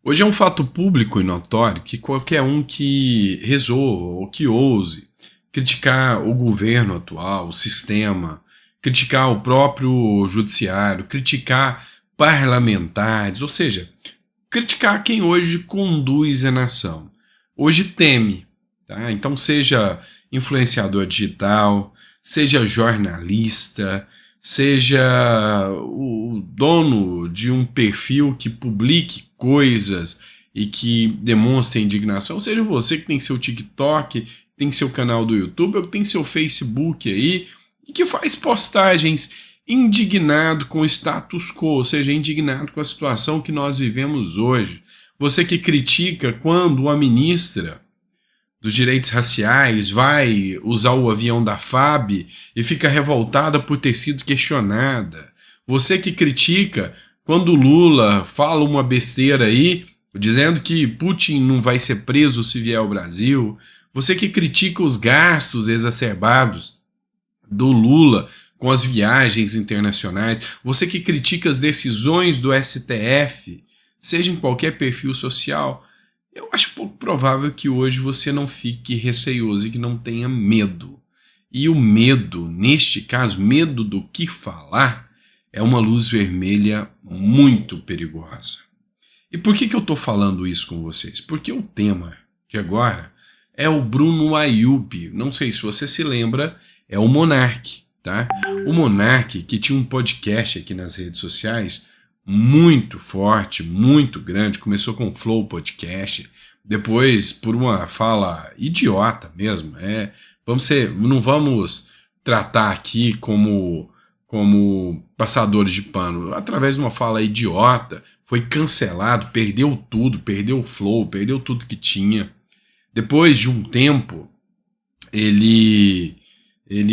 Hoje é um fato público e notório que qualquer um que resolva ou que ouse criticar o governo atual, o sistema, criticar o próprio judiciário, criticar parlamentares, ou seja, criticar quem hoje conduz a nação, hoje teme, tá? Então seja influenciador digital, seja jornalista, seja o dono de um perfil que publique coisas e que demonstre indignação, seja você que tem seu TikTok, tem seu canal do YouTube, ou que tem seu Facebook aí, e que faz postagens indignado com o status quo, ou seja, indignado com a situação que nós vivemos hoje. Você que critica quando a ministra dos direitos raciais vai usar o avião da FAB e fica revoltada por ter sido questionada. Você que critica quando Lula fala uma besteira aí, dizendo que Putin não vai ser preso se vier ao Brasil. Você que critica os gastos exacerbados do Lula com as viagens internacionais. Você que critica as decisões do STF, seja em qualquer perfil social. Eu acho pouco provável que hoje você não fique receoso e que não tenha medo. E o medo, neste caso, medo do que falar, é uma luz vermelha muito perigosa. E por que eu estou falando isso com vocês? Porque o tema de agora é o Bruno Ayub. Não sei se você se lembra, é o Monark, tá? O Monark, que tinha um podcast aqui nas redes sociais, muito forte, muito grande, começou com o Flow Podcast, depois por uma fala idiota mesmo, não vamos tratar aqui como passadores de pano, através de uma fala idiota, foi cancelado, perdeu tudo, perdeu o Flow, perdeu tudo que tinha. Depois de um tempo, ele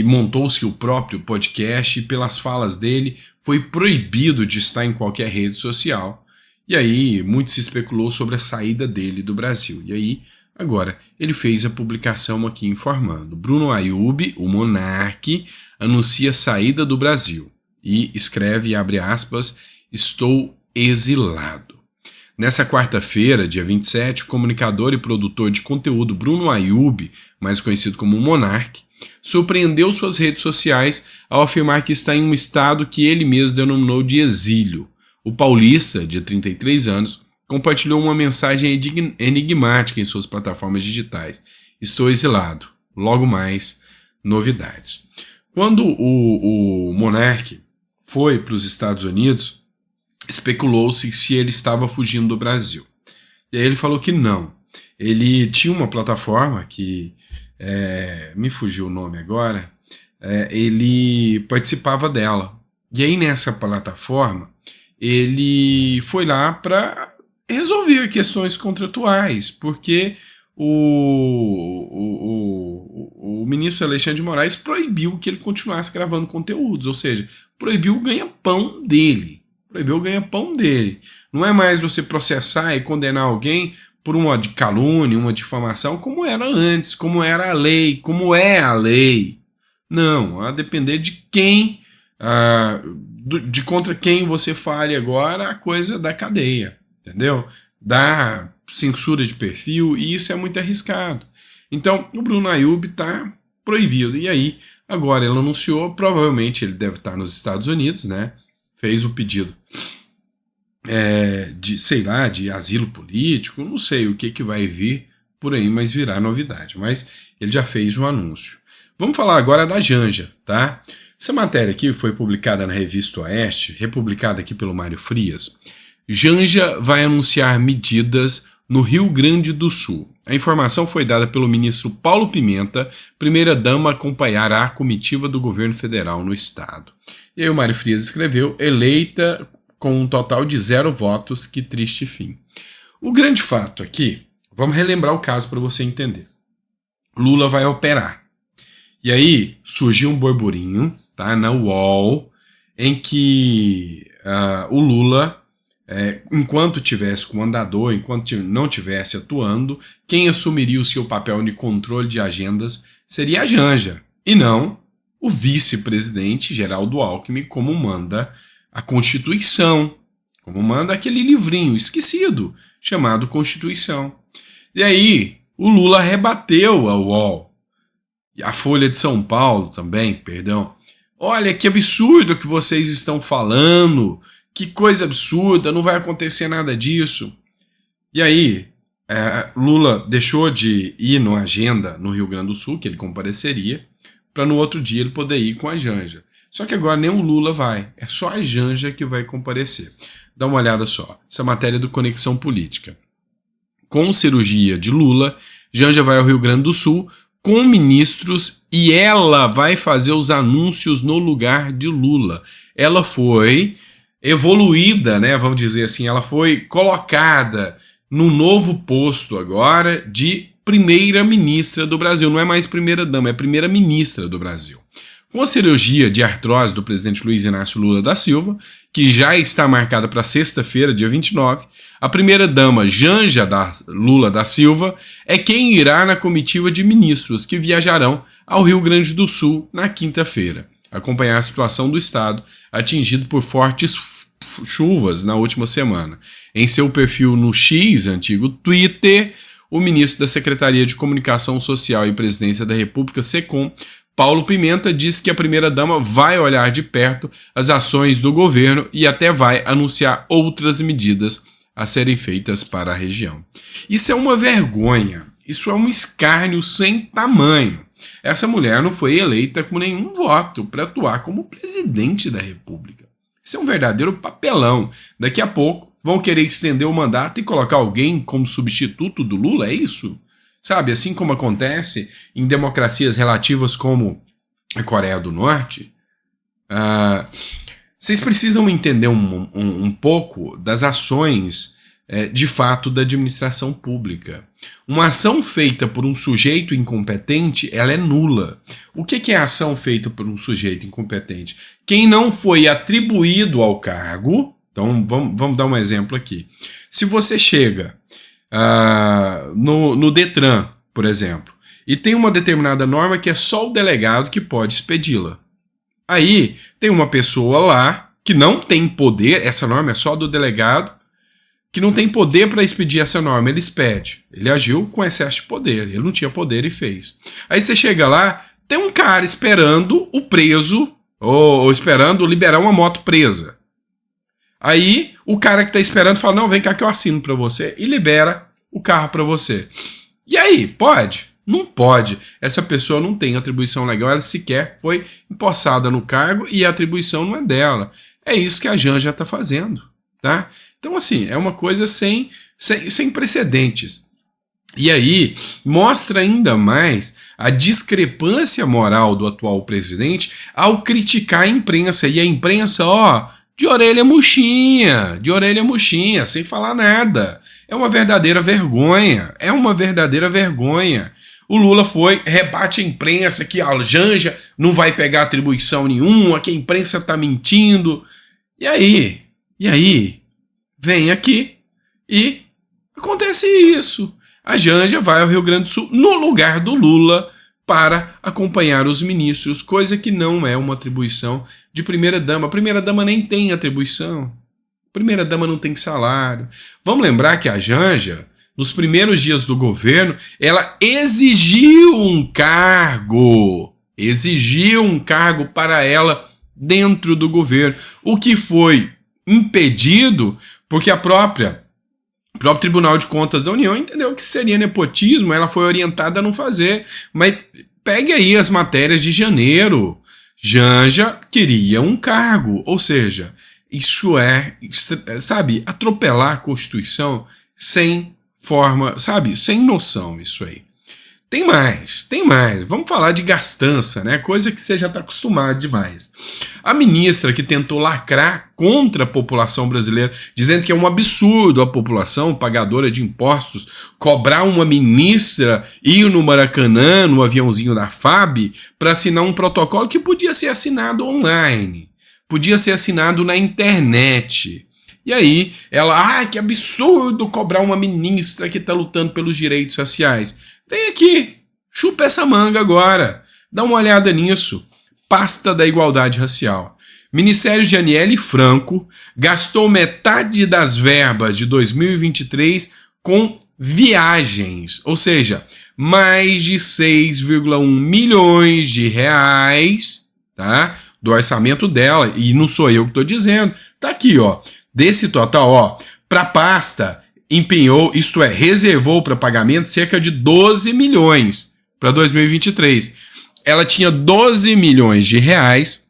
montou-se o próprio podcast e pelas falas dele foi proibido de estar em qualquer rede social. E aí muito se especulou sobre a saída dele do Brasil. E aí agora ele fez a publicação aqui informando: Bruno Ayub, o Monark, anuncia saída do Brasil e escreve, abre aspas, estou exilado. Nessa quarta-feira, dia 27, o comunicador e produtor de conteúdo Bruno Ayub, mais conhecido como Monark, surpreendeu suas redes sociais ao afirmar que está em um estado que ele mesmo denominou de exílio. O paulista, de 33 anos, compartilhou uma mensagem enigmática em suas plataformas digitais. Estou exilado. Logo mais, novidades. Quando o Monark foi para os Estados Unidos, especulou-se se ele estava fugindo do Brasil. E aí ele falou que não. Ele tinha uma plataforma que me fugiu o nome agora, ele participava dela. E aí nessa plataforma, ele foi lá para resolver questões contratuais, porque o ministro Alexandre de Moraes proibiu que ele continuasse gravando conteúdos, ou seja, proibiu o ganha-pão dele. Proibiu o ganha-pão dele. Não é mais você processar e condenar alguém por uma de calúnia, uma difamação, como era antes, como era a lei, como é a lei. Não, a depender de quem, de contra quem você fale agora, a coisa da cadeia, entendeu? Da censura de perfil, e isso é muito arriscado. Então, o Bruno Ayub está proibido. E aí, agora ele anunciou, provavelmente ele deve estar nos Estados Unidos, né? Fez o pedido de asilo político, não sei o que vai vir por aí, mas virá novidade. Mas ele já fez um anúncio. Vamos falar agora da Janja, tá? Essa matéria aqui foi publicada na Revista Oeste, republicada aqui pelo Mário Frias. Janja vai anunciar medidas no Rio Grande do Sul. A informação foi dada pelo ministro Paulo Pimenta, primeira-dama, acompanhará a comitiva do governo federal no estado. E aí o Mário Frias escreveu: eleita com um total de 0 votos, que triste fim. O grande fato aqui, vamos relembrar o caso para você entender. Lula vai operar. E aí surgiu um burburinho, tá, na UOL, em que o Lula, enquanto tivesse como andador, enquanto não tivesse atuando, quem assumiria o seu papel de controle de agendas seria a Janja, e não o vice-presidente Geraldo Alckmin, como manda a Constituição. como manda aquele livrinho esquecido chamado Constituição. E aí o Lula rebateu a UOL, a Folha de São Paulo também, perdão. Olha que absurdo que vocês estão falando, que coisa absurda, não vai acontecer nada disso. E aí Lula deixou de ir na agenda no Rio Grande do Sul, que ele compareceria, para no outro dia ele poder ir com a Janja. Só que agora nem o Lula vai, é só a Janja que vai comparecer. Dá uma olhada só, essa matéria do Conexão Política. Com cirurgia de Lula, Janja vai ao Rio Grande do Sul com ministros e ela vai fazer os anúncios no lugar de Lula. Ela foi evoluída, né, vamos dizer assim, ela foi colocada no novo posto agora de primeira-ministra do Brasil. Não é mais primeira-dama, é primeira-ministra do Brasil. Com a cirurgia de artrose do presidente Luiz Inácio Lula da Silva, que já está marcada para sexta-feira, dia 29, a primeira-dama Janja Lula da Silva é quem irá na comitiva de ministros que viajarão ao Rio Grande do Sul na quinta-feira, acompanhar a situação do estado atingido por fortes chuvas na última semana. Em seu perfil no X, antigo Twitter, o ministro da Secretaria de Comunicação Social e Presidência da República, SECOM, Paulo Pimenta, disse que a primeira-dama vai olhar de perto as ações do governo e até vai anunciar outras medidas a serem feitas para a região. Isso é uma vergonha, isso é um escárnio sem tamanho. Essa mulher não foi eleita com nenhum voto para atuar como presidente da República. Isso é um verdadeiro papelão. Daqui a pouco vão querer estender o mandato e colocar alguém como substituto do Lula, é isso? Sabe, assim como acontece em democracias relativas como a Coreia do Norte, vocês precisam entender um pouco das ações de fato da administração pública. Uma ação feita por um sujeito incompetente, ela é nula. O que é a ação feita por um sujeito incompetente? Quem não foi atribuído ao cargo, então vamos dar um exemplo aqui. Se você chega no Detran, por exemplo, e tem uma determinada norma que é só o delegado que pode expedi-la. Aí tem uma pessoa lá que não tem poder, essa norma é só do delegado, que não tem poder para expedir essa norma, ele expede. Ele agiu com excesso de poder, ele não tinha poder e fez. Aí você chega lá, tem um cara esperando o preso, ou esperando liberar uma moto presa. Aí o cara que está esperando fala, não, vem cá que eu assino para você, e libera o carro para você. E aí, pode? Não pode. Essa pessoa não tem atribuição legal, ela sequer foi empossada no cargo e a atribuição não é dela. É isso que a Janja está fazendo, tá? Então, assim, é uma coisa sem precedentes. E aí, mostra ainda mais a discrepância moral do atual presidente ao criticar a imprensa. E a imprensa, de orelha murchinha, sem falar nada. É uma verdadeira vergonha, O Lula rebate a imprensa que a Janja não vai pegar atribuição nenhuma, que a imprensa está mentindo. E aí, vem aqui e acontece isso. A Janja vai ao Rio Grande do Sul no lugar do Lula para acompanhar os ministros, coisa que não é uma atribuição de primeira-dama. A primeira-dama nem tem atribuição. A primeira-dama não tem salário. Vamos lembrar que a Janja, nos primeiros dias do governo, ela exigiu um cargo para ela dentro do governo, o que foi impedido porque o próprio Tribunal de Contas da União entendeu que seria nepotismo, ela foi orientada a não fazer. Mas pegue aí as matérias de janeiro. Janja queria um cargo, ou seja, isso é, sabe, atropelar a Constituição sem forma, sabe, sem noção isso aí. Tem mais. Vamos falar de gastança, né? Coisa que você já está acostumado demais. A ministra que tentou lacrar contra a população brasileira, dizendo que é um absurdo a população pagadora de impostos cobrar uma ministra ir no Maracanã, no aviãozinho da FAB, para assinar um protocolo que podia ser assinado online, podia ser assinado na internet. E aí, ela, que absurdo cobrar uma ministra que está lutando pelos direitos raciais. Vem aqui, chupa essa manga agora, dá uma olhada nisso. Pasta da Igualdade Racial. Ministério de Aniele Franco gastou metade das verbas de 2023 com viagens, ou seja, mais de 6,1 milhões de reais, tá? Do orçamento dela, e não sou eu que estou dizendo, tá aqui, ó, desse total, ó, para a pasta empenhou, isto é, reservou para pagamento cerca de 12 milhões para 2023. Ela tinha 12 milhões de reais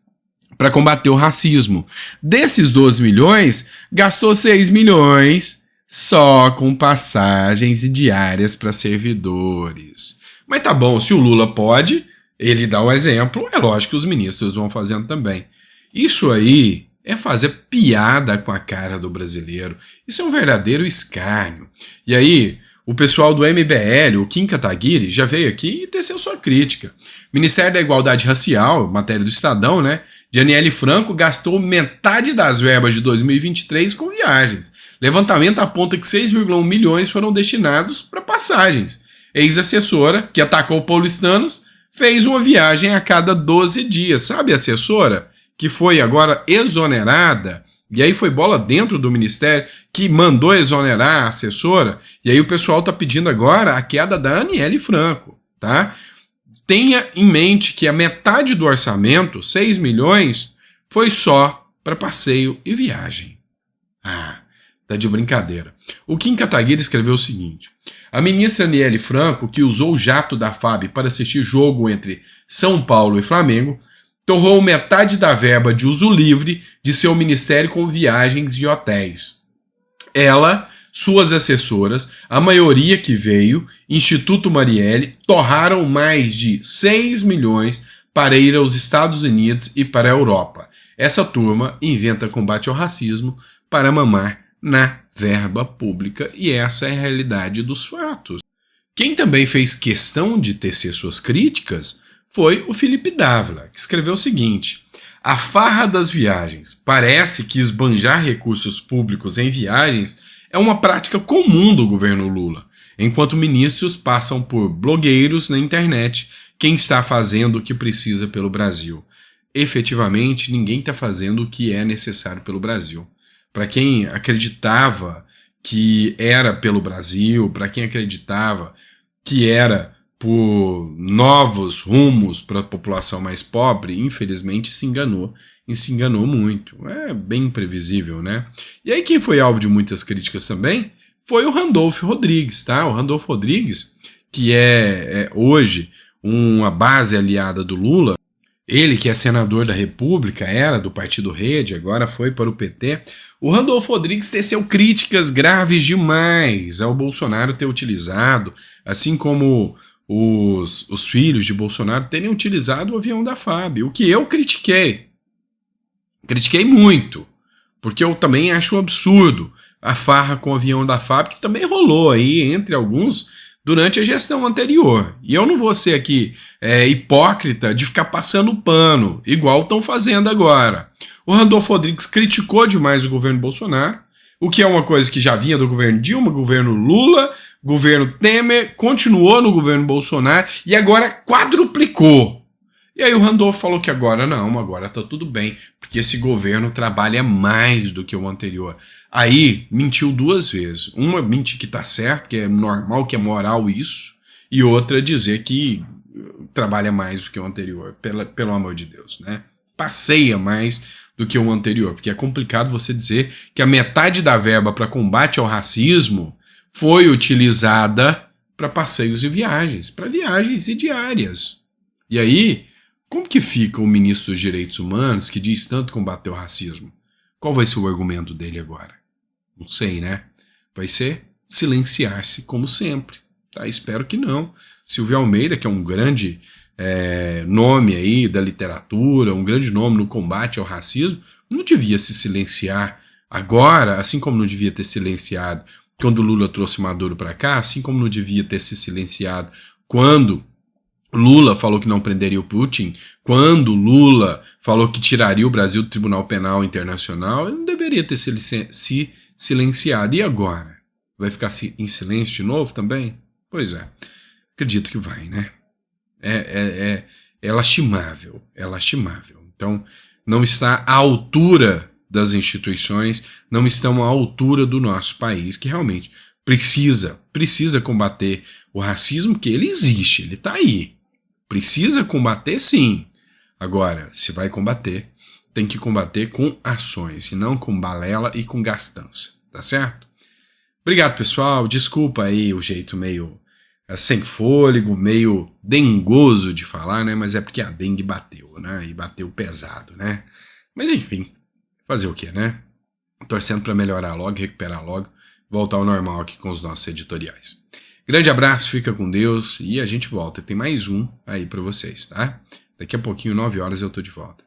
para combater o racismo. Desses 12 milhões, gastou 6 milhões só com passagens e diárias para servidores. Mas tá bom, se o Lula pode, ele dá o exemplo, é lógico que os ministros vão fazendo também. Isso aí é fazer piada com a cara do brasileiro. Isso é um verdadeiro escárnio. E aí, o pessoal do MBL, o Kim Kataguiri, já veio aqui e teceu sua crítica. Ministério da Igualdade Racial, matéria do Estadão, né? De Aniele Franco gastou metade das verbas de 2023 com viagens. Levantamento aponta que 6,1 milhões foram destinados para passagens. Ex-assessora, que atacou paulistanos, fez uma viagem a cada 12 dias. Sabe a assessora que foi agora exonerada? E aí foi bola dentro do ministério que mandou exonerar a assessora. E aí o pessoal está pedindo agora a queda da Aniele Franco, tá? Tenha em mente que a metade do orçamento, 6 milhões, foi só para passeio e viagem. Ah, tá de brincadeira. O Kim Kataguiri escreveu o seguinte: a ministra Aniele Franco, que usou o jato da FAB para assistir jogo entre São Paulo e Flamengo, torrou metade da verba de uso livre de seu ministério com viagens e hotéis. Ela, suas assessoras, a maioria que veio, Instituto Marielle, torraram mais de 6 milhões para ir aos Estados Unidos e para a Europa. Essa turma inventa combate ao racismo para mamar na verba pública, e essa é a realidade dos fatos. Quem também fez questão de tecer suas críticas foi o Felipe Dávila, que escreveu o seguinte: a farra das viagens. Parece que esbanjar recursos públicos em viagens é uma prática comum do governo Lula, enquanto ministros passam por blogueiros na internet quem está fazendo o que precisa pelo Brasil. Efetivamente, ninguém está fazendo o que é necessário pelo Brasil. Para quem acreditava que era pelo Brasil, para quem acreditava que era por novos rumos para a população mais pobre, infelizmente se enganou, e se enganou muito. É bem imprevisível, né? E aí quem foi alvo de muitas críticas também foi o Randolfo Rodrigues, tá? O Randolfo Rodrigues, que é hoje uma base aliada do Lula, ele que é senador da República, era do Partido Rede, agora foi para o PT. O Randolfo Rodrigues teceu críticas graves demais ao Bolsonaro ter utilizado, assim como os filhos de Bolsonaro terem utilizado o avião da FAB, o que eu critiquei. Critiquei muito, porque eu também acho um absurdo a farra com o avião da FAB, que também rolou aí entre alguns durante a gestão anterior. E eu não vou ser aqui hipócrita de ficar passando pano, igual estão fazendo agora. O Randolfo Rodrigues criticou demais o governo Bolsonaro, o que é uma coisa que já vinha do governo Dilma, governo Lula, governo Temer, continuou no governo Bolsonaro e agora quadruplicou. E aí o Randolfo falou que agora não, agora tá tudo bem, porque esse governo trabalha mais do que o anterior. Aí mentiu duas vezes. Uma mentir que tá certo, que é normal, que é moral isso, e outra dizer que trabalha mais do que o anterior, pelo amor de Deus, né? Passeia mais do que o anterior, porque é complicado você dizer que a metade da verba para combate ao racismo foi utilizada para passeios e viagens, para viagens e diárias. E aí, como que fica o ministro dos Direitos Humanos que diz tanto combater o racismo? Qual vai ser o argumento dele agora? Não sei, né? Vai ser silenciar-se como sempre. Tá? Espero que não. Silvio Almeida, que é um grande nome aí da literatura, um grande nome no combate ao racismo, não devia se silenciar agora, assim como não devia ter silenciado quando Lula trouxe Maduro para cá, assim como não devia ter se silenciado quando Lula falou que não prenderia o Putin, quando Lula falou que tiraria o Brasil do Tribunal Penal Internacional, ele não deveria ter se silenciado. E agora? Vai ficar em silêncio de novo também? Pois é, acredito que vai, né? É lastimável, é lastimável. Então, não está à altura das instituições, não estão à altura do nosso país, que realmente precisa combater o racismo, que ele existe, ele está aí. Precisa combater, sim. Agora, se vai combater, tem que combater com ações, e não com balela e com gastança, tá certo? Obrigado, pessoal. Desculpa aí o jeito meio sem fôlego, meio dengoso de falar, né? Mas é porque a dengue bateu, né? E bateu pesado, né? Mas enfim, fazer o quê, né? Torcendo para melhorar logo, recuperar logo, voltar ao normal aqui com os nossos editoriais. Grande abraço, fica com Deus e a gente volta. Tem mais um aí para vocês, tá? Daqui a pouquinho, 9 horas, eu tô de volta.